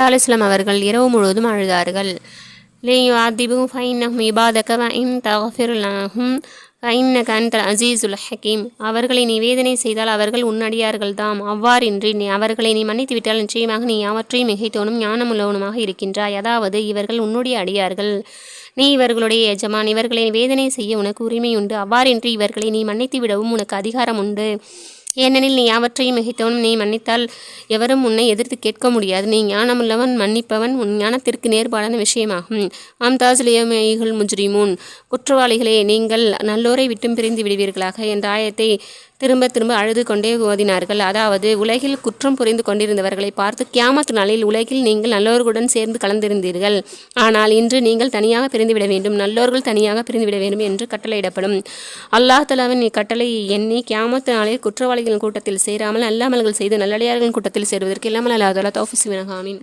அலிஸ்லாம் அவர்கள் இரவு முழுவதும் அழுதார்கள். லியுஅதிபுஹும் ஃபஇன்னஹும் இபாதக வ இன் தக்ஃபிர் லஹும் ஃபஇன்னக அன்தல் அஸீஸுல் ஹக்கீம். அவர்களை நீ வேதனை செய்தால் அவர்கள் உன்னடியார்கள்தாம். அவ்வாறின்றி அவர்களை நீ மன்னித்துவிட்டால் நிச்சயமாக நீ யாவற்றையும் மிகைத்தவனும் ஞானமுள்ளவனுமாக இருக்கின்றாய். அதாவது இவர்கள் உன்னுடைய அடியார்கள், நீ இவர்களுடைய எஜமான். இவர்களை வேதனை செய்ய உனக்கு உரிமை உண்டு. அவ்வாறின்றி இவர்களை நீ மன்னித்து விடவும் உனக்கு அதிகாரம் உண்டு. ஏனெனில் நீ யாவற்றையும் மிகைத்தவனும். நீ மன்னித்தால் எவரும் உன்னை எதிர்த்து கேட்க முடியாது. நீ ஞானமுள்ளவன், மன்னிப்பவன். உன் ஞானத்திற்கு நேர்பாடான விஷயமாகும். தாஸ்லியமைகள் முஜ்ரிமூன். குற்றவாளிகளே, நீங்கள் நல்லோரை விட்டும் பிரிந்து விடுவீர்களாக என்ற ஆயத்தை திரும்ப திரும்ப அழுது கொண்டே ஓதினார்கள். அதாவது உலகில் குற்றம் புரிந்து கொண்டிருந்தவர்களை பார்த்து, கியாமத் நாளில் உலகில் நீங்கள் நல்லோர்களுடன் சேர்ந்து கலந்திருந்தீர்கள், ஆனால் இன்று நீங்கள் தனியாக பிரிந்துவிட வேண்டும், நல்லோர்கள் தனியாக பிரிந்துவிட வேண்டும் என்று கட்டளையிடப்படும். அல்லாஹ் தஆலாவின் இக்கட்டளை எண்ணி கியாமத் நாளில் குற்றவாளிகளின் கூட்டத்தில் சேராமல் நல்லமல்கள் செய்து நல்லடியார்களின் கூட்டத்தில் சேருவதற்கு இல்லாமல் அல்லாஹ் தஆலா தௌஃபீக் செய்வானாக. ஆமீன்.